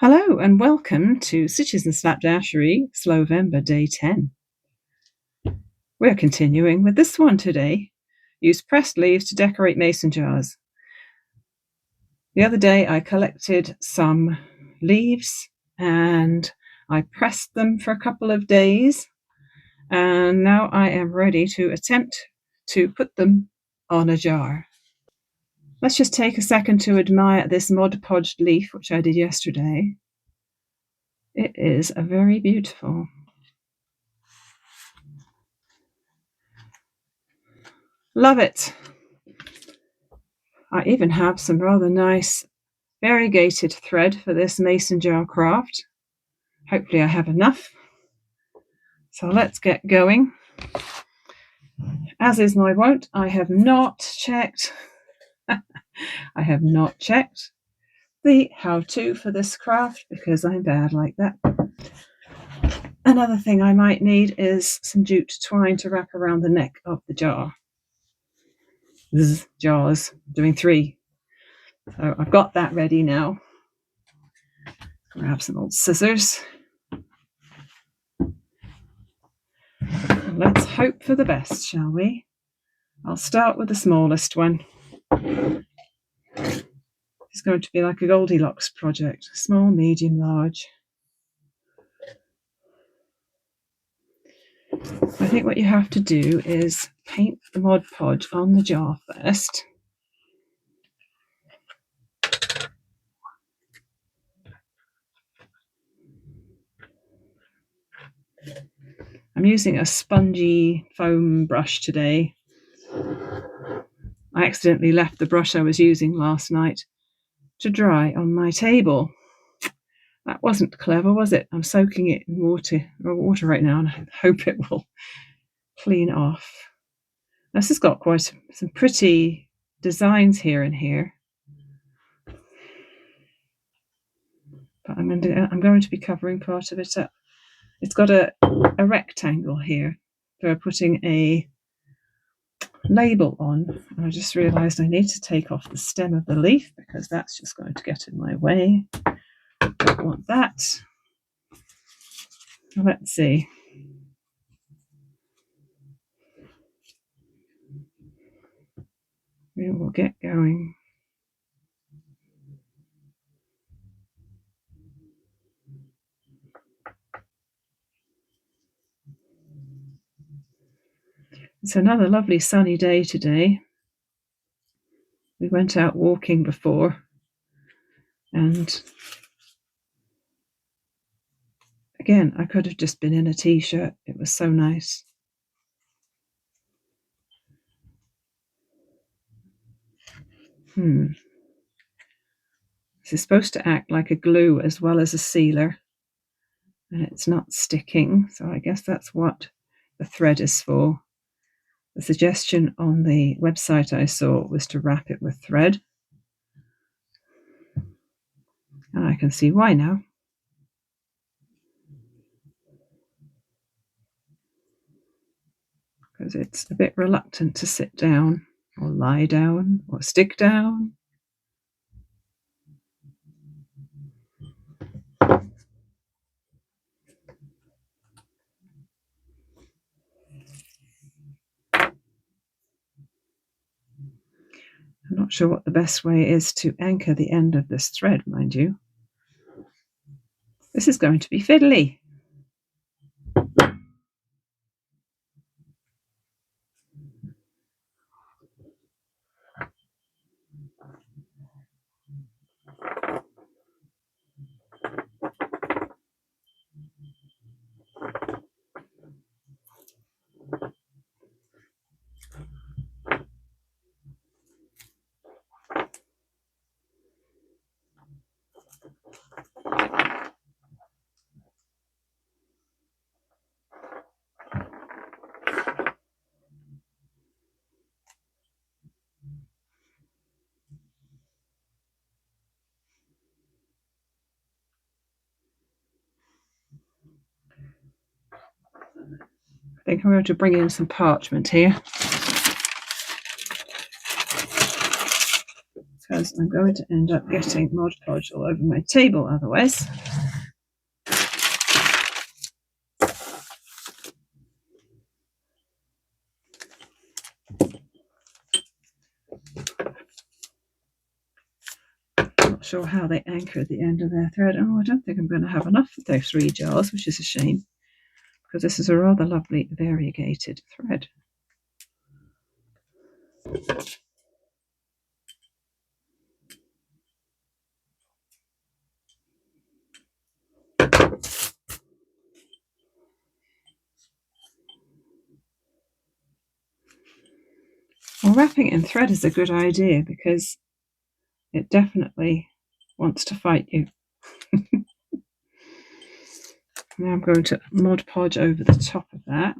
Hello and welcome to Stitches and Slapdashery, Slowvember Day 10. We're continuing with this one today. Use pressed leaves to decorate mason jars. The other day I collected some leaves and I pressed them for a couple of days, and now I am ready to attempt to put them on a jar. Let's just take a second to admire this Mod Podge leaf, which I did yesterday. It is a very beautiful. Love it. I even have some rather nice variegated thread for this mason jar craft. Hopefully I have enough. So let's get going. As is my wont, I have not checked the how-to for this craft because I'm bad like that. Another thing I might need is some jute twine to wrap around the neck of the jar. Jars, doing 3. So I've got that ready now. Grab some old scissors. Let's hope for the best, shall we? I'll start with the smallest one. It's going to be like a Goldilocks project. Small, medium, large. I think what you have to do is paint the Mod Podge on the jar first. I'm using a spongy foam brush today. I accidentally left the brush I was using last night to dry on my table. That wasn't clever, was it? I'm soaking it in water right now, and I hope it will clean off. This has got quite some pretty designs here and here. But I'm going to be covering part of it up. It's got a rectangle here for putting a label on. And I just realised I need to take off the stem of the leaf because that's just going to get in my way. Don't want that. Let's see. We will get going. It's another lovely sunny day today. We went out walking before, and again, I could have just been in a t-shirt. It was so nice. This is supposed to act like a glue as well as a sealer, and it's not sticking, so I guess that's what the thread is for. The suggestion on the website I saw was to wrap it with thread, and I can see why now. Because it's a bit reluctant to sit down or lie down or stick down. I'm not sure what the best way is to anchor the end of this thread, mind you. This is going to be fiddly. I think I'm going to bring in some parchment here, because because I'm going to end up getting Mod Podge all over my table otherwise. Not sure how they anchor at the end of their thread. Oh, I don't think I'm going to have enough of those 3 jars, which is a shame, because this is a rather lovely variegated thread. Well, wrapping it in thread is a good idea because it definitely wants to fight you. Now I'm going to Mod Podge over the top of that.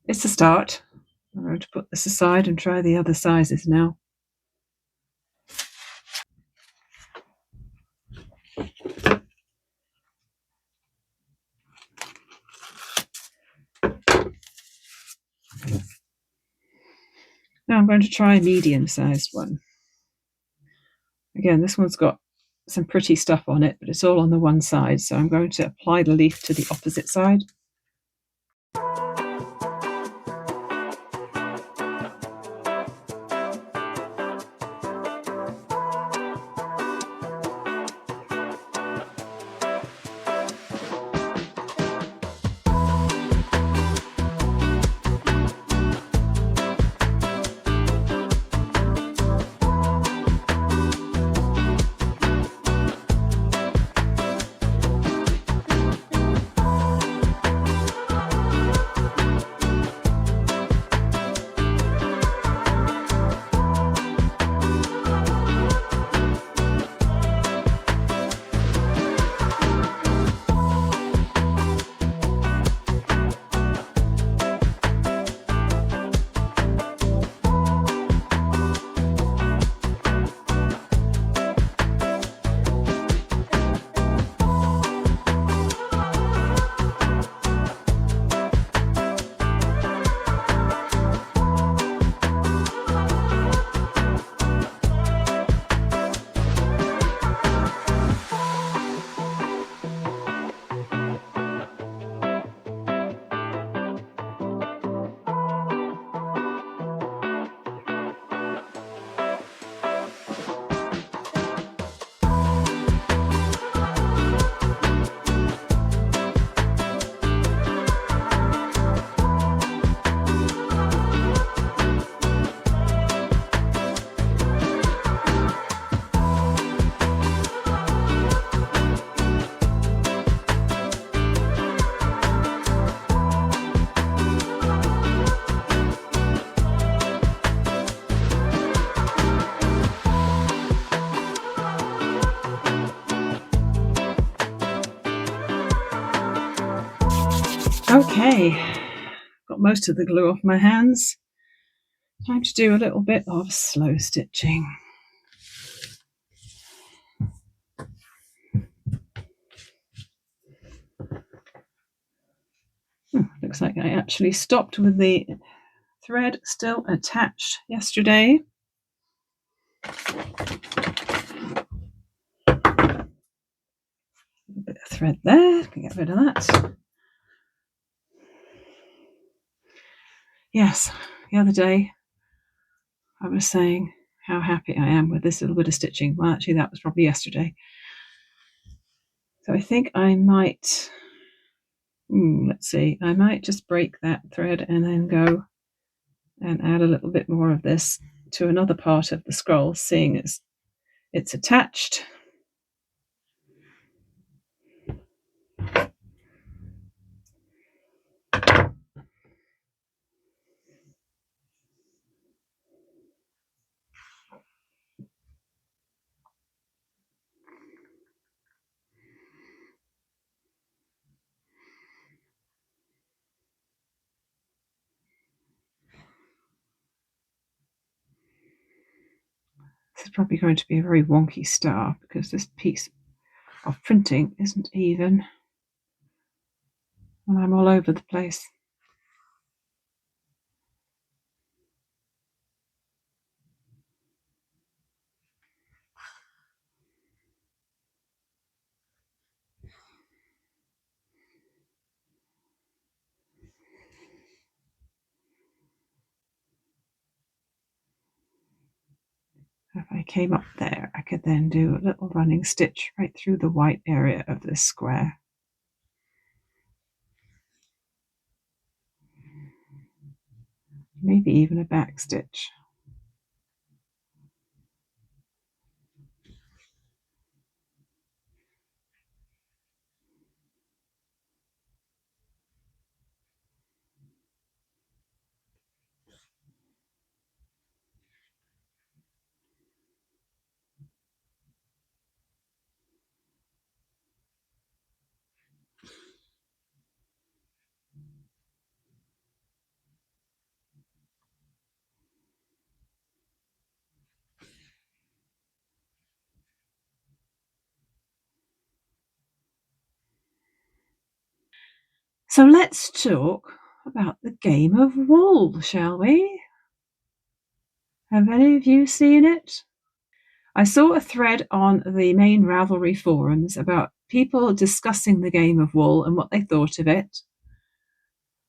It's a start. I'm going to put this aside and try the other sizes now. Now I'm going to try a medium-sized one. Again, this one's got some pretty stuff on it, but it's all on the one side, so I'm going to apply the leaf to the opposite side. Okay, got most of the glue off my hands. Time to do a little bit of slow stitching. Looks like I actually stopped with the thread still attached yesterday. A bit of thread there, can get rid of that. Yes, the other day I was saying how happy I am with this little bit of stitching. Well, actually that was probably yesterday. So I think I might, let's see, I might just break that thread and then go and add a little bit more of this to another part of the scroll, seeing as it's attached. This is probably going to be a very wonky star because this piece of printing isn't even, and I'm all over the place. If I came up there, I could then do a little running stitch right through the white area of this square. Maybe even a back stitch. So let's talk about the game of wool, shall we? Have any of you seen it? I saw a thread on the main Ravelry forums about people discussing the game of wool and what they thought of it.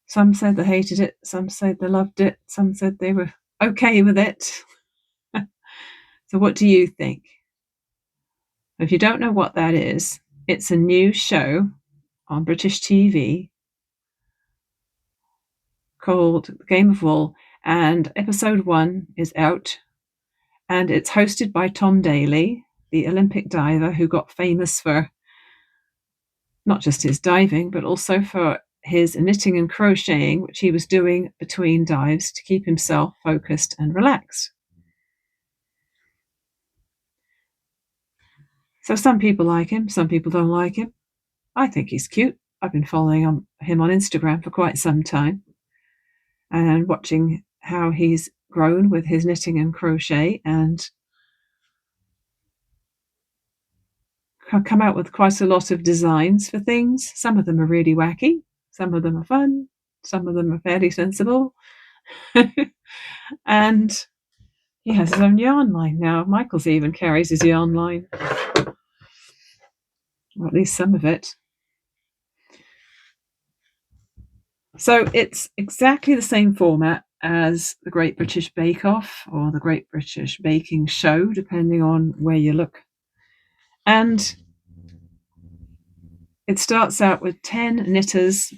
Some said they hated it, some said they loved it, some said they were okay with it. So what do you think? If you don't know what that is, it's a new show on British TV called Game of Wool, and episode 1 is out, and it's hosted by Tom Daley, the Olympic diver who got famous for not just his diving, but also for his knitting and crocheting, which he was doing between dives to keep himself focused and relaxed. So some people like him, some people don't like him. I think he's cute. I've been following him on Instagram for quite some time and watching how he's grown with his knitting and crochet and come out with quite a lot of designs for things. Some of them are really wacky, some of them are fun, some of them are fairly sensible. And he has his own yarn line now. Michael's even carries his yarn line, or at least some of it. So it's exactly the same format as the Great British Bake Off or the Great British Baking Show, depending on where you look. And it starts out with 10 knitters.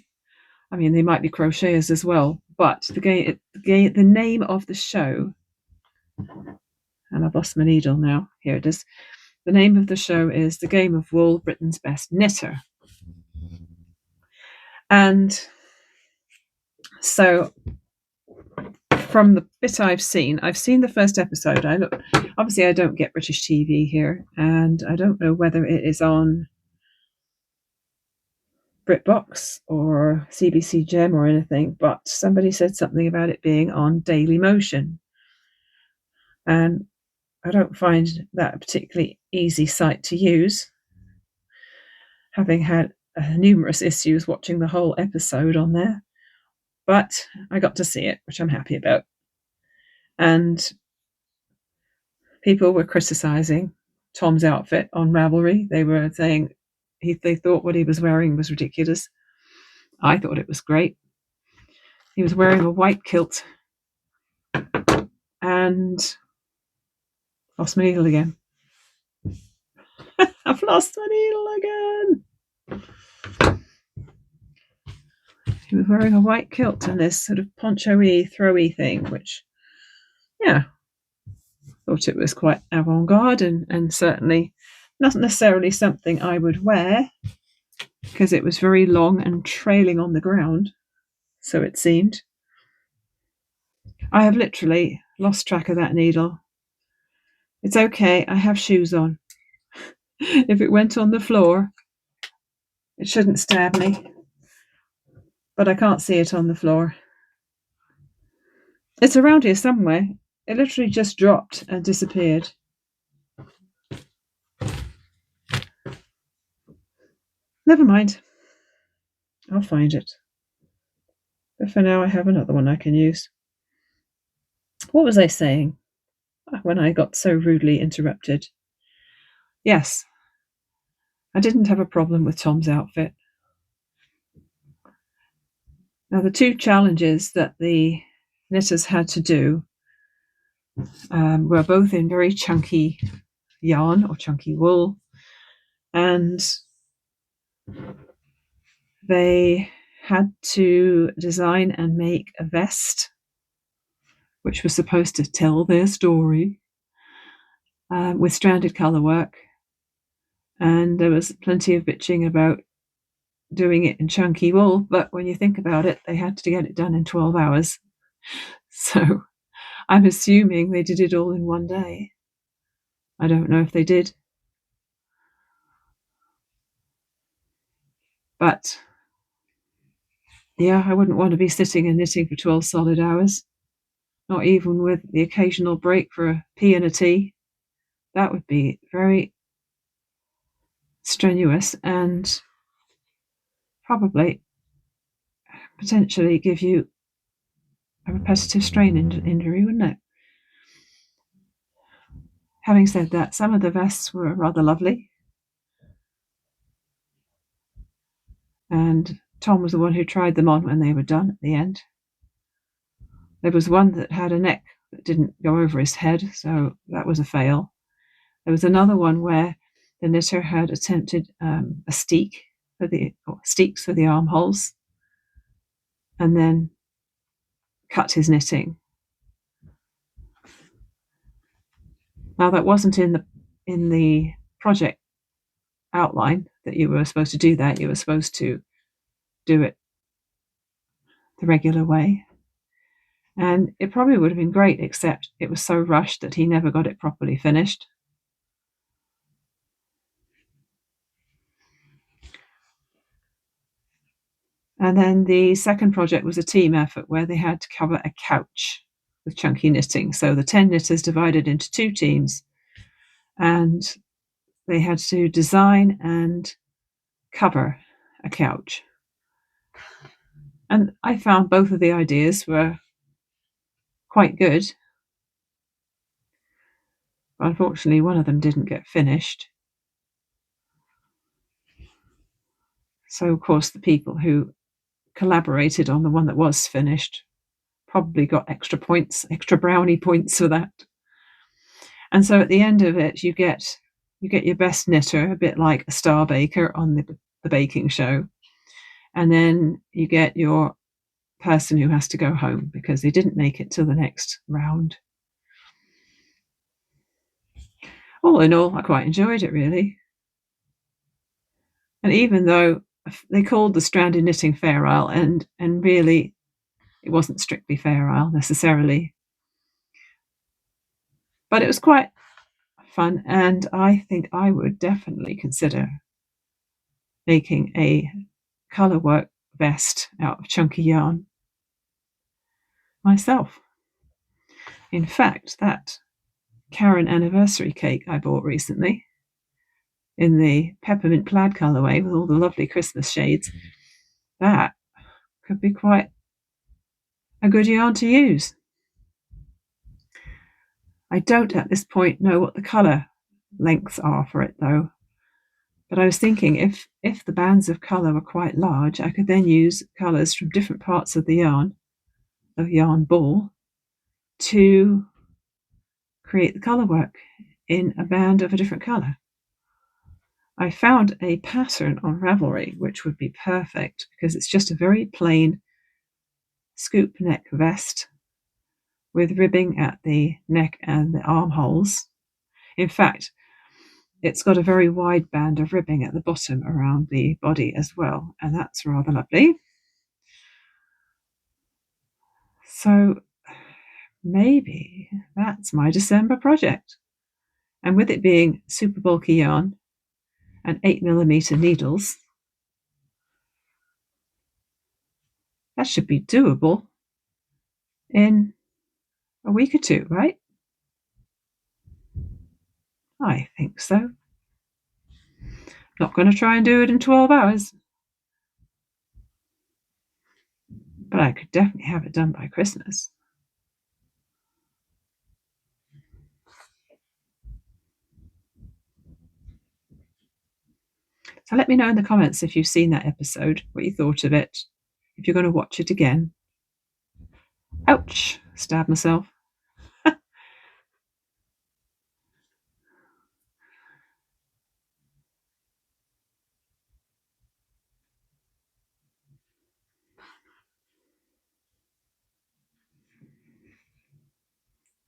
I mean, they might be crocheters as well, but the name of the show, and I've lost my needle now. Here it is. The name of the show is The Game of Wool, Britain's Best Knitter. And so from the bit I've seen the first episode. Obviously I don't get British TV here, and I don't know whether it is on BritBox or CBC Gem or anything, but somebody said something about it being on Daily Motion. And I don't find that a particularly easy site to use, having had numerous issues watching the whole episode on there. But I got to see it, which I'm happy about. And people were criticising Tom's outfit on Ravelry. They were saying they thought what he was wearing was ridiculous. I thought it was great. He was wearing a white kilt and lost my needle again. I've lost my needle again. He was wearing a white kilt and this sort of poncho-y, throwy thing, which, yeah, thought it was quite avant-garde and certainly not necessarily something I would wear because it was very long and trailing on the ground, so it seemed. I have literally lost track of that needle. It's okay, I have shoes on. If it went on the floor, it shouldn't stab me. But I can't see it on the floor. It's around here somewhere. It literally just dropped and disappeared. Never mind. I'll find it. But for now I have another one I can use. What was I saying when I got so rudely interrupted? Yes, I didn't have a problem with Tom's outfit. Now, the two challenges that the knitters had to do were both in very chunky yarn or chunky wool, and they had to design and make a vest which was supposed to tell their story with stranded colour work, and there was plenty of bitching about doing it in chunky wool, but when you think about it, they had to get it done in 12 hours. So I'm assuming they did it all in one day. I don't know if they did. But yeah, I wouldn't want to be sitting and knitting for 12 solid hours, not even with the occasional break for a pee and a tea. That would be very strenuous and probably potentially give you a repetitive strain injury, wouldn't it? Having said that, some of the vests were rather lovely, and Tom was the one who tried them on when they were done at the end. There was one that had a neck that didn't go over his head, so that was a fail. There was another one where the knitter had attempted a steek steeks for the armholes, and then cut his knitting. Now, that wasn't in the project outline that you were supposed to do that. You were supposed to do it the regular way. And it probably would have been great, except it was so rushed that he never got it properly finished. And then the second project was a team effort where they had to cover a couch with chunky knitting. So the 10 knitters divided into two teams, and they had to design and cover a couch. And I found both of the ideas were quite good. But unfortunately, one of them didn't get finished. So, of course, the people who collaborated on the one that was finished probably got extra points, extra brownie points for that. And so at the end of it, you get your best knitter, a bit like a star baker on the baking show. And then you get your person who has to go home because they didn't make it to the next round. All in all, I quite enjoyed it, really. And even though they called the stranded knitting Fair Isle, and really it wasn't strictly Fair Isle necessarily, but it was quite fun, and I think I would definitely consider making a colour work vest out of chunky yarn myself. In fact, that Karen anniversary cake I bought recently in the peppermint plaid colourway with all the lovely Christmas shades, that could be quite a good yarn to use. I don't at this point know what the colour lengths are for it though, but I was thinking if the bands of colour were quite large, I could then use colours from different parts of the yarn ball, to create the colour work in a band of a different colour. I found a pattern on Ravelry which would be perfect because it's just a very plain scoop neck vest with ribbing at the neck and the armholes. In fact, it's got a very wide band of ribbing at the bottom around the body as well, and that's rather lovely. So maybe that's my December project. And with it being super bulky yarn and 8mm needles, that should be doable in a week or two, right? I think so. Not going to try and do it in 12 hours. But I could definitely have it done by Christmas. So let me know in the comments if you've seen that episode, what you thought of it, if you're going to watch it again. Ouch! Stabbed myself.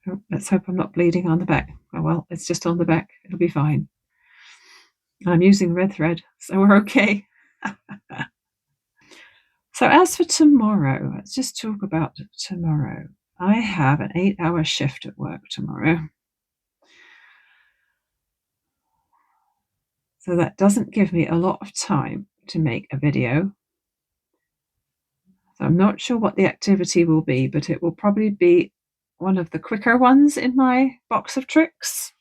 Oh, let's hope I'm not bleeding on the back. Oh well, it's just on the back. It'll be fine. I'm using red thread, so we're okay. So as for tomorrow, let's just talk about tomorrow. I have an 8-hour shift at work tomorrow. So that doesn't give me a lot of time to make a video. So I'm not sure what the activity will be, but it will probably be one of the quicker ones in my box of tricks.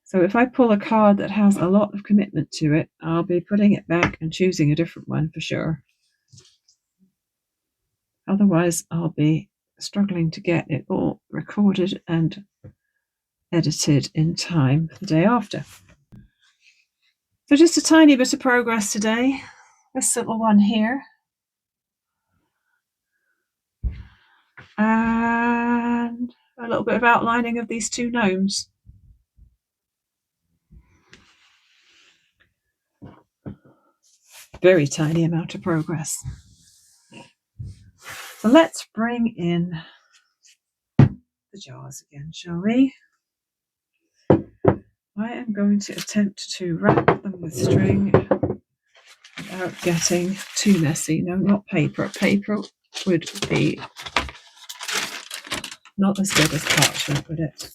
So if I pull a card that has a lot of commitment to it, I'll be putting it back and choosing a different one for sure. Otherwise, I'll be struggling to get it all recorded and edited in time for the day after. So just a tiny bit of progress today. This little one here. And a little bit of outlining of these two gnomes. Very tiny amount of progress. So let's bring in the jars again, shall we? I am going to attempt to wrap them with string without getting too messy. No, not paper. Paper would be not as good as parchment, would it?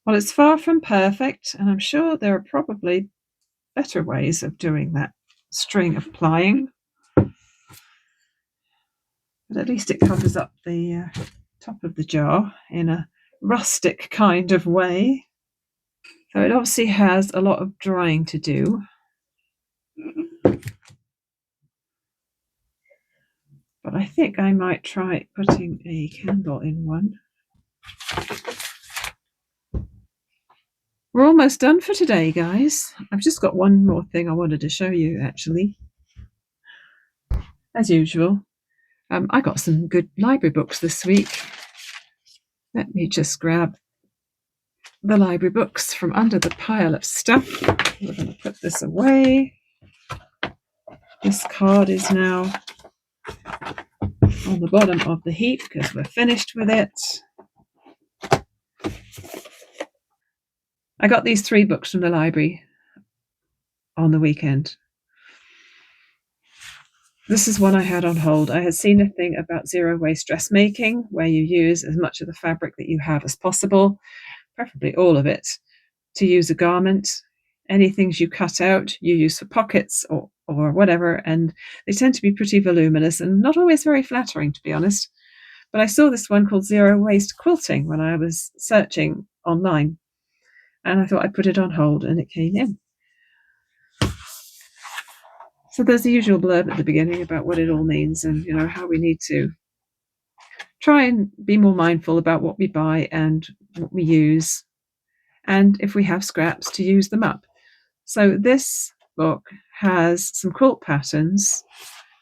Well, it's far from perfect, and I'm sure there are probably better ways of doing that string applying. But at least it covers up the top of the jar in a rustic kind of way. So it obviously has a lot of drying to do. But I think I might try putting a candle in one. We're almost done for today, guys. I've just got one more thing I wanted to show you, actually. As usual, I got some good library books this week. Let me just grab the library books from under the pile of stuff. We're going to put this away. This card is now on the bottom of the heap because we're finished with it. I got these 3 books from the library on the weekend. This is one I had on hold. I had seen a thing about zero waste dressmaking, where you use as much of the fabric that you have as possible, preferably all of it, to use a garment. Any things you cut out, you use for pockets or whatever, and they tend to be pretty voluminous and not always very flattering, to be honest. But I saw this one called Zero Waste Quilting when I was searching online, and I thought I'd put it on hold, and it came in. So there's the usual blurb at the beginning about what it all means and, how we need to try and be more mindful about what we buy and what we use, and if we have scraps, to use them up. So this book has some quilt patterns,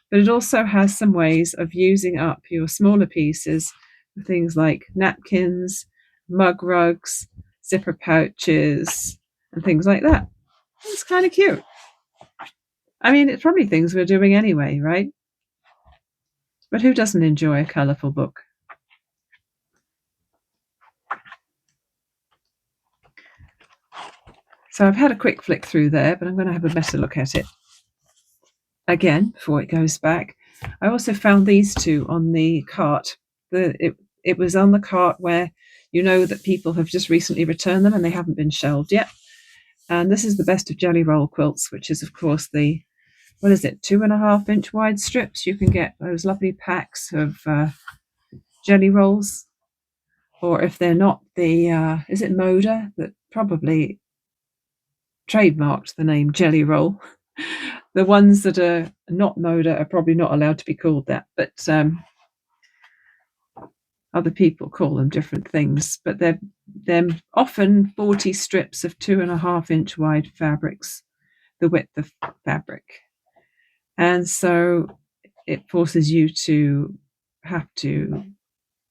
but it also has some ways of using up your smaller pieces for things like napkins, mug rugs, zipper pouches, and things like that. It's kind of cute. I mean, it's probably things we're doing anyway, right? But who doesn't enjoy a colourful book? So I've had a quick flick through there, but I'm going to have a better look at it again before it goes back. I also found these two on the cart. It was on the cart where that people have just recently returned them and they haven't been shelved yet. And this is the Best of Jelly Roll quilts, which is, of course, the 2.5 inch wide strips. You can get those lovely packs of jelly rolls, or if they're not, is it Moda that probably trademarked the name jelly roll? The ones that are not Moda are probably not allowed to be called that, but other people call them different things. But they're often 40 strips of 2.5 inch wide fabrics, the width of fabric. And so it forces you to have to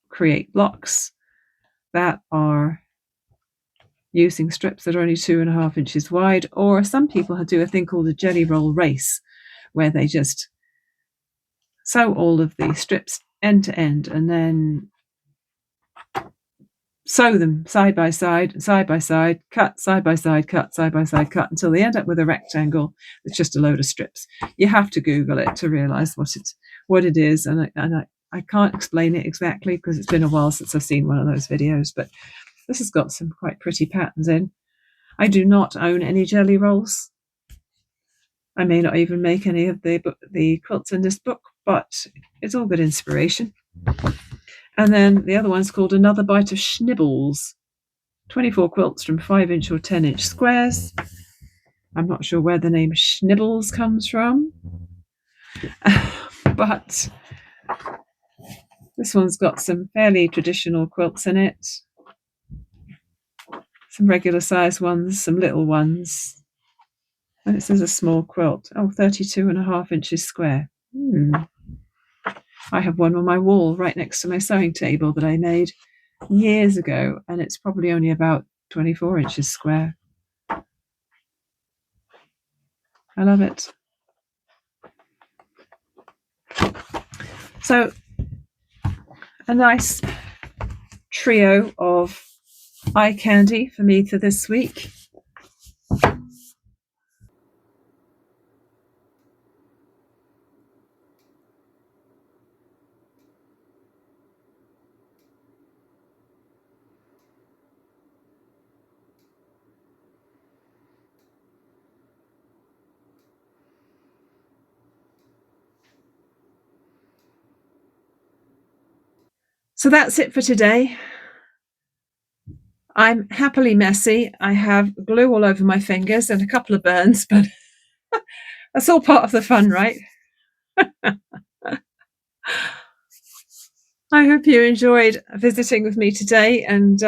create blocks that are using strips that are only 2.5 inches wide, or some people do a thing called a jelly roll race, where they just sew all of the strips end to end and then sew them side by side, cut side by side, cut side by side, cut, until they end up with a rectangle that's just a load of strips. You have to Google it to realize what it is, and I can't explain it exactly because it's been a while since I've seen one of those videos, but this has got some quite pretty patterns in. I do not own any jelly rolls. I may not even make any of the quilts in this book, but it's all good inspiration. And then the other one's called Another Bite of Schnibbles. 24 quilts from 5 inch or 10 inch squares. I'm not sure where the name Schnibbles comes from, but this one's got some fairly traditional quilts in it. Some regular size ones, some little ones. And it says a small quilt. 32.5 inches square. I have one on my wall right next to my sewing table that I made years ago, and it's probably only about 24 inches square. I love it. So a nice trio of eye candy for me for this week. So that's it for today. I'm happily messy. I have glue all over my fingers and a couple of burns, but that's all part of the fun, right? I hope you enjoyed visiting with me today and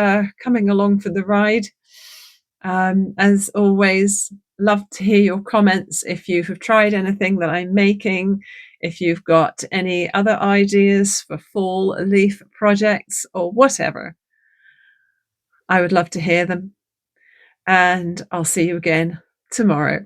coming along for the ride. As always, love to hear your comments if you have tried anything that I'm making, if you've got any other ideas for fall leaf projects or whatever. I would love to hear them. And I'll see you again tomorrow.